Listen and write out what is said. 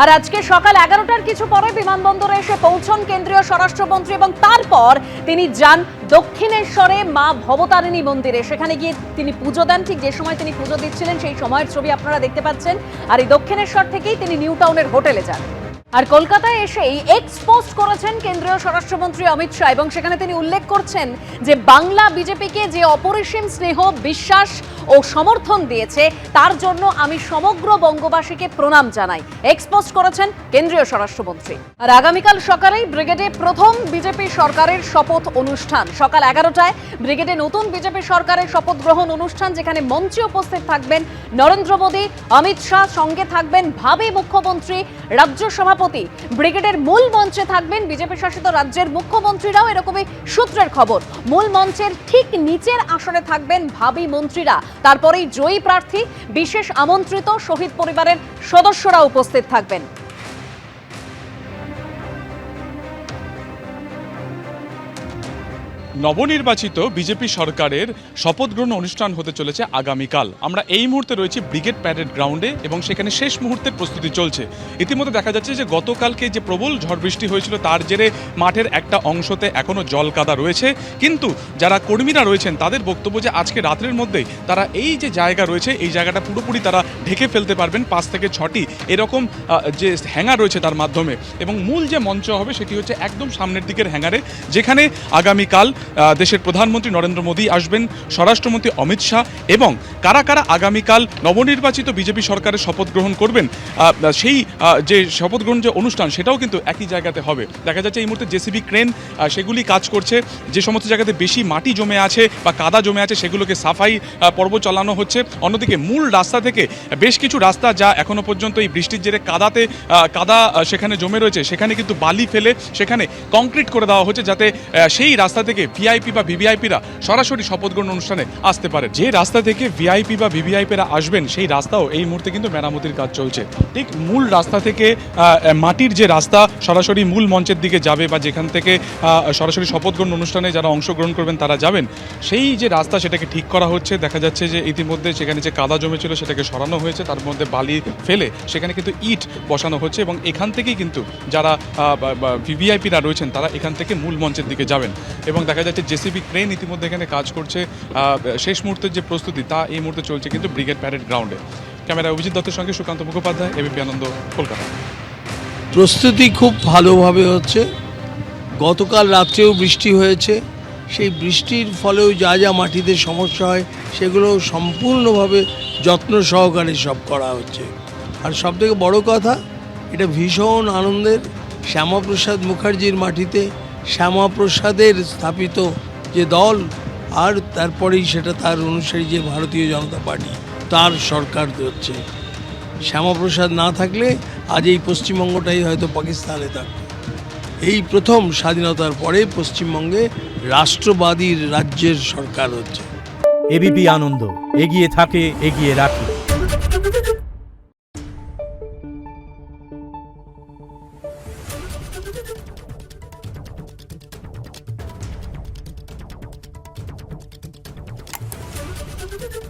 আর আজকে সকাল 11টার কিছু পরে বিমানবন্দরে এসে পৌঁছন কেন্দ্রীয় স্বরাষ্ট্রমন্ত্রী এবং তারপর তিনি যান দক্ষিণেশ্বরে মা ভবতারিণী মন্দিরে। সেখানে গিয়ে তিনি পুজো দেন। ঠিক যে সময় তিনি পুজো দিচ্ছিলেন সেই সময়ের ছবি আপনারা দেখতে পাচ্ছেন। আর এই দক্ষিণেশ্বর থেকেই তিনি নিউ টাউনের হোটেলে যান। আর কলকাতায় এসেই এক্সপোজ করেছেন কেন্দ্রীয় স্বরাষ্ট্রমন্ত্রী অমিত শাহ এবং সেখানে তিনি উল্লেখ করছেন যে বাংলা বিজেপিকে যে অপরিসীম স্নেহ, বিশ্বাস ও সমর্থন দিয়েছে তার জন্য আমি সমগ্র বঙ্গবাসীকে প্রণাম জানাই, এক্সপোজ করেছেন কেন্দ্রীয় স্বরাষ্ট্রমন্ত্রী। আর আগামীকাল সকালেই ব্রিগেডে প্রথম বিজেপি সরকারের শপথ অনুষ্ঠান। সকাল 11টায় ব্রিগেডে নতুন বিজেপি সরকারের শপথ গ্রহণ অনুষ্ঠান, যেখানে মঞ্চে উপস্থিত থাকবেন নরেন্দ্র মোদী, অমিত শাহ, সঙ্গে থাকবেন ভাবী মুখ্যমন্ত্রী, রাজ্য সভাপতি। ব্রিগেডের মূল মঞ্চে থাকবেন বিজেপি শাসিত রাজ্যের মুখ্যমন্ত্রীরাও, এরকমই সূত্রের খবর। মূল মঞ্চের ঠিক নিচের আসনে থাকবেন ভাবী মন্ত্রীরা। তারপরেই জয়ী প্রার্থী, বিশেষ আমন্ত্রিত শহীদ পরিবারের সদস্যরা উপস্থিত থাকবেন। নবনির্বাচিত বিজেপি সরকারের শপথ গ্রহণ অনুষ্ঠান হতে চলেছে আগামীকাল। আমরা এই মুহূর্তে রয়েছি ব্রিগেড প্যারেড গ্রাউন্ডে এবং সেখানে শেষ মুহূর্তের প্রস্তুতি চলছে। ইতিমধ্যে দেখা যাচ্ছে যে গতকালকে যে প্রবল ঝড় বৃষ্টি হয়েছিল তার জেরে মাঠের একটা অংশতে এখনও জল কাদা রয়েছে, কিন্তু যারা কর্মীরা রয়েছেন তাদের বক্তব্য যে আজকে রাতের মধ্যেই তারা এই যে জায়গা রয়েছে এই জায়গাটা পুরোপুরি তারা ঢেকে ফেলতে পারবেন 5 থেকে 6টি এরকম যে হ্যাঙ্গার রয়েছে তার মাধ্যমে। এবং মূল যে মঞ্চ হবে সেটি হচ্ছে একদম সামনের দিকের হ্যাঙ্গারে, যেখানে আগামীকাল দেশের প্রধানমন্ত্রী নরেন্দ্র মোদী আসবেন, স্বরাষ্ট্রমন্ত্রী অমিত শাহ এবং কারা কারা আগামীকাল নবনির্বাচিত বিজেপি সরকারের শপথ গ্রহণ করবেন সেই যে শপথ গ্রহণ যে অনুষ্ঠান সেটাও কিন্তু একই জায়গাতে হবে। দেখা যাচ্ছে এই মুহূর্তে জেসিবি ক্রেন সেগুলি কাজ করছে। যে সমস্ত জায়গাতে বেশি মাটি জমে আছে বা কাদা জমে আছে সেগুলোকে সাফাই পর্ব চালানো হচ্ছে। অন্যদিকে মূল রাস্তা থেকে বেশ কিছু রাস্তা যা এখনো পর্যন্ত এই বৃষ্টির জেরে কাদা সেখানে জমে রয়েছে, সেখানে কিন্তু বালি ফেলে সেখানে কংক্রিট করে দেওয়া হচ্ছে, যাতে সেই রাস্তা থেকে ভিআইপি বা ভিভিআইপিরা সরাসরি শপথ গ্রহণ অনুষ্ঠানে আসতে পারে। যে রাস্তা থেকে ভিআইপি বা ভিভিআইপিরা আসবেন সেই রাস্তাও এই মুহূর্তে কিন্তু মেরামতির কাজ চলছে। ঠিক মূল রাস্তা থেকে মাটির যে রাস্তা সরাসরি মূল মঞ্চের দিকে যাবে বা যেখান থেকে সরাসরি শপথ গ্রহণ অনুষ্ঠানে যারা অংশগ্রহণ করবেন তারা যাবেন, সেই যে রাস্তা সেটাকে ঠিক করা হচ্ছে। দেখা যাচ্ছে যে ইতিমধ্যে সেখানে যে কাদা জমেছিল সেটাকে সরানো হয়েছে, তার মধ্যে বালি ফেলে সেখানে কিন্তু ইট বসানো হচ্ছে এবং এখান থেকেই কিন্তু যারা ভিভিআইপিরা রয়েছেন তারা এখান থেকে মূল মঞ্চের দিকে যাবেন। এবং দেখা যাচ্ছে জেসিবি ক্রেন ইতিমধ্যে এখানে কাজ করছে। শেষ মুহূর্তের যে প্রস্তুতি তা এই মুহূর্তে চলছে কিন্তু ব্রিগেড প্যারেড গ্রাউন্ডে। ক্যামেরা অভিজিৎ দত্তের সঙ্গে সুকান্ত মুখোপাধ্যায়, এবিপি আনন্দ, কলকাতা। প্রস্তুতি খুব ভালোভাবে হচ্ছে। গতকাল রাত্রেও বৃষ্টি হয়েছে, সেই বৃষ্টির ফলেও যা যা মাটিতে সমস্যা হয় সেগুলো সম্পূর্ণভাবে যত্ন সহকারে সব করা হচ্ছে। আর সবথেকে বড় কথা, এটা ভীষণ আনন্দের। শ্যামাপ্রসাদ মুখার্জির মাটিতে শ্যামাপ্রসাদের স্থাপিত যে দল, আর তারপরেই সেটা তার অনুসারী যে ভারতীয় জনতা পার্টি, তার সরকার হচ্ছে। শ্যামাপ্রসাদ না থাকলে আজ এই পশ্চিমবঙ্গটাই হয়তো পাকিস্তানে থাকত। এই প্রথম স্বাধীনতার পরে পশ্চিমবঙ্গে রাষ্ট্রবাদী রাজ্যের সরকার হচ্ছে। এবিপি আনন্দ, এগিয়ে থাকে, এগিয়ে রাখে। Thank you.